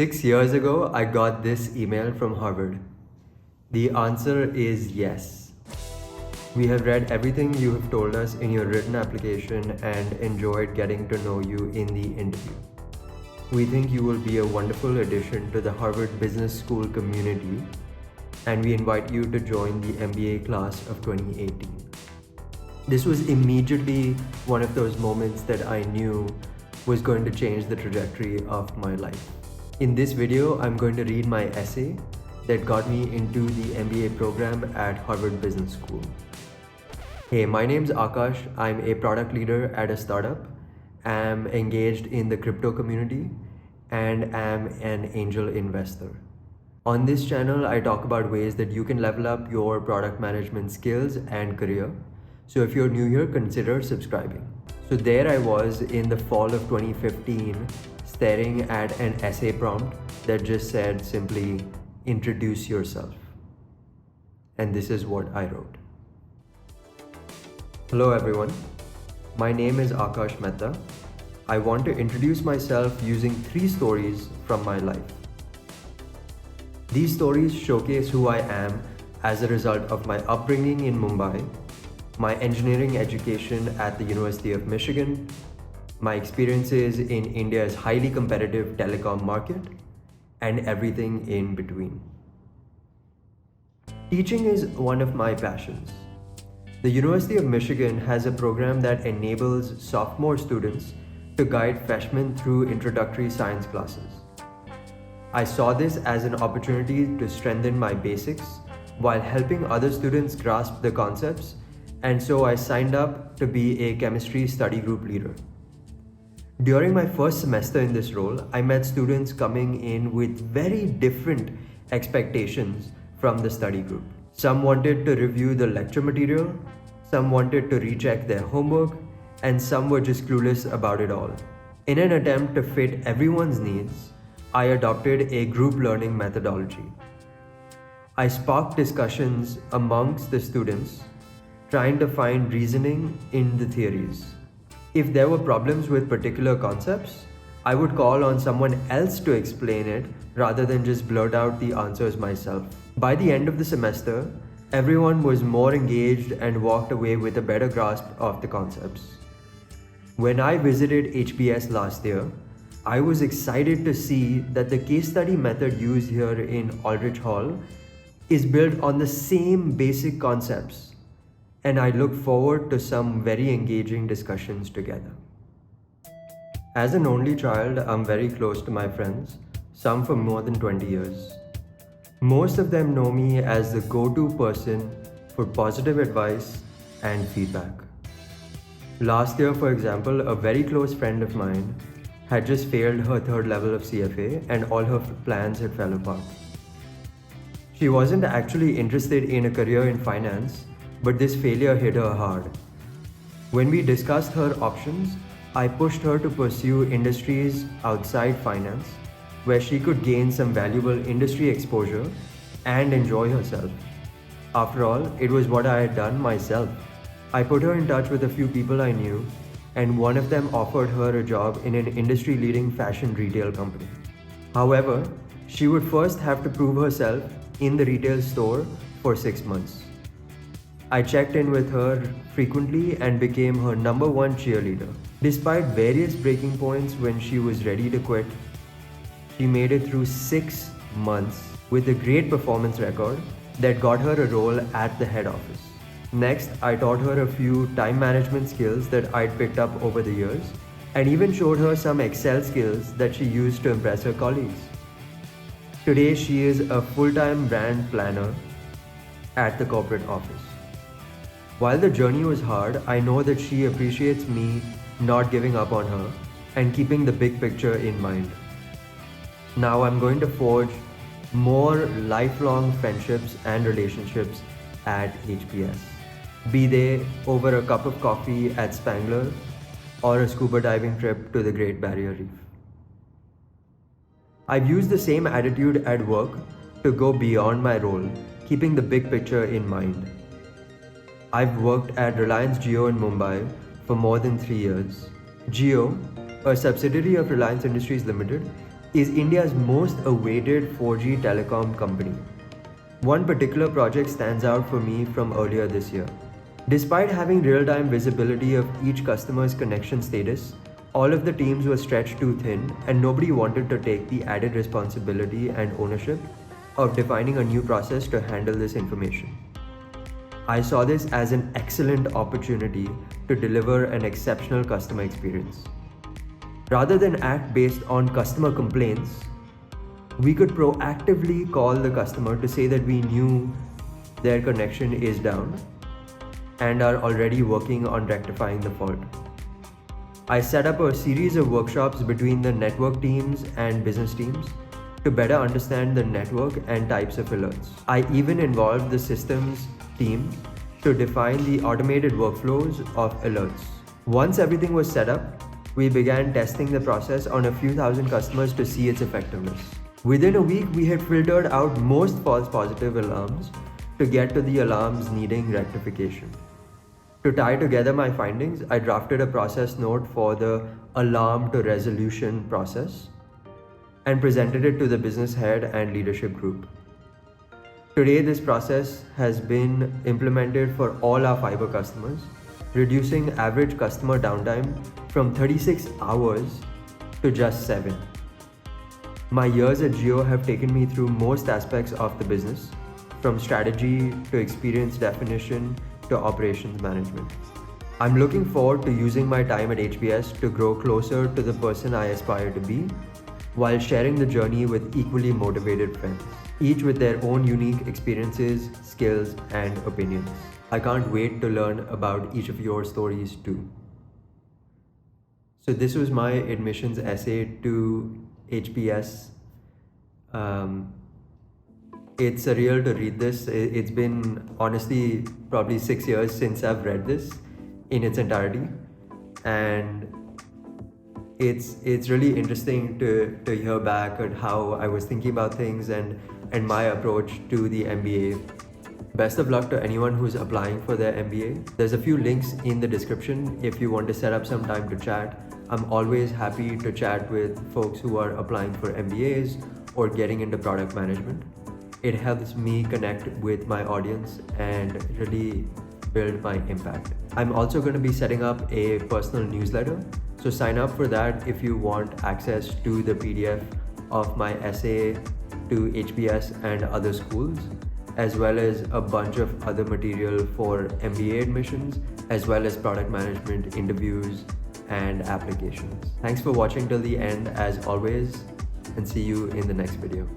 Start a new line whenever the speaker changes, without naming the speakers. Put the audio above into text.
6 years ago, I got this email from Harvard. The answer is yes. We have read everything you have told us in your written application and enjoyed getting to know you in the interview. We think you will be a wonderful addition to the Harvard Business School community, and we invite you to join the MBA class of 2018. This was immediately one of those moments that I knew was going to change the trajectory of my life. In this video, I'm going to read my essay that got me into the MBA program at Harvard Business School. Hey, my name's Aakash. I'm a product leader at a startup. I'm engaged in the crypto community and am an angel investor. On this channel, I talk about ways that you can level up your product management skills and career. So if you're new here, consider subscribing. So there I was in the fall of 2015, staring at an essay prompt that just said simply, introduce yourself. And this is what I wrote. Hello everyone, my name is Aakash Mehta. I want to introduce myself using 3 stories from my life. These stories showcase who I am as a result of my upbringing in Mumbai, my engineering education at the University of Michigan, my experiences in India's highly competitive telecom market, and everything in between. Teaching is one of my passions. The University of Michigan has a program that enables sophomore students to guide freshmen through introductory science classes. I saw this as an opportunity to strengthen my basics while helping other students grasp the concepts, and so I signed up to be a chemistry study group leader. During my first semester in this role, I met students coming in with very different expectations from the study group. Some wanted to review the lecture material, some wanted to recheck their homework, and some were just clueless about it all. In an attempt to fit everyone's needs, I adopted a group learning methodology. I sparked discussions amongst the students, trying to find reasoning in the theories. If there were problems with particular concepts, I would call on someone else to explain it rather than just blurt out the answers myself. By the end of the semester, everyone was more engaged and walked away with a better grasp of the concepts. When I visited HBS last year, I was excited to see that the case study method used here in Aldrich Hall is built on the same basic concepts, and I look forward to some very engaging discussions together. As an only child, I'm very close to my friends, some for more than 20 years. Most of them know me as the go-to person for positive advice and feedback. Last year, for example, a very close friend of mine had just failed her 3rd level of CFA and all her plans had fell apart. She wasn't actually interested in a career in finance, but this failure hit her hard. When we discussed her options, I pushed her to pursue industries outside finance, where she could gain some valuable industry exposure and enjoy herself. After all, it was what I had done myself. I put her in touch with a few people I knew, and one of them offered her a job in an industry-leading fashion retail company. However, she would first have to prove herself in the retail store for 6 months. I checked in with her frequently and became her #1 cheerleader. Despite various breaking points when she was ready to quit, she made it through 6 months with a great performance record that got her a role at the head office. Next, I taught her a few time management skills that I'd picked up over the years, and even showed her some Excel skills that she used to impress her colleagues. Today, she is a full-time brand planner at the corporate office. While the journey was hard, I know that she appreciates me not giving up on her and keeping the big picture in mind. Now I'm going to forge more lifelong friendships and relationships at HBS, be they over a cup of coffee at Spangler or a scuba diving trip to the Great Barrier Reef. I've used the same attitude at work to go beyond my role, keeping the big picture in mind. I've worked at Reliance Jio in Mumbai for more than 3 years. Jio, a subsidiary of Reliance Industries Limited, is India's most awaited 4G telecom company. One particular project stands out for me from earlier this year. Despite having real-time visibility of each customer's connection status, all of the teams were stretched too thin and nobody wanted to take the added responsibility and ownership of defining a new process to handle this information. I saw this as an excellent opportunity to deliver an exceptional customer experience. Rather than act based on customer complaints, we could proactively call the customer to say that we knew their connection is down and are already working on rectifying the fault. I set up a series of workshops between the network teams and business teams to better understand the network and types of alerts. I even involved the systems team to define the automated workflows of alerts. Once everything was set up, we began testing the process on a few thousand customers to see its effectiveness. Within a week, we had filtered out most false positive alarms to get to the alarms needing rectification. To tie together my findings, I drafted a process note for the alarm to resolution process and presented it to the business head and leadership group. Today, this process has been implemented for all our fiber customers, reducing average customer downtime from 36 hours to just 7. My years at Jio have taken me through most aspects of the business, from strategy to experience definition to operations management. I'm looking forward to using my time at HBS to grow closer to the person I aspire to be, while sharing the journey with equally motivated friends, each with their own unique experiences, skills, and opinions. I can't wait to learn about each of your stories too. So this was my admissions essay to HBS. It's surreal to read this. It's been honestly probably 6 years since I've read this in its entirety, and it's really interesting to hear back at how I was thinking about things and my approach to the MBA. Best of luck to anyone who's applying for their MBA. There's a few links in the description if you want to set up some time to chat. I'm always happy to chat with folks who are applying for MBAs or getting into product management. It helps me connect with my audience and really build my impact. I'm also going to be setting up a personal newsletter, so sign up for that if you want access to the PDF of my essay to HBS and other schools, as well as a bunch of other material for MBA admissions, as well as product management interviews and applications. Thanks for watching till the end as always, and see you in the next video.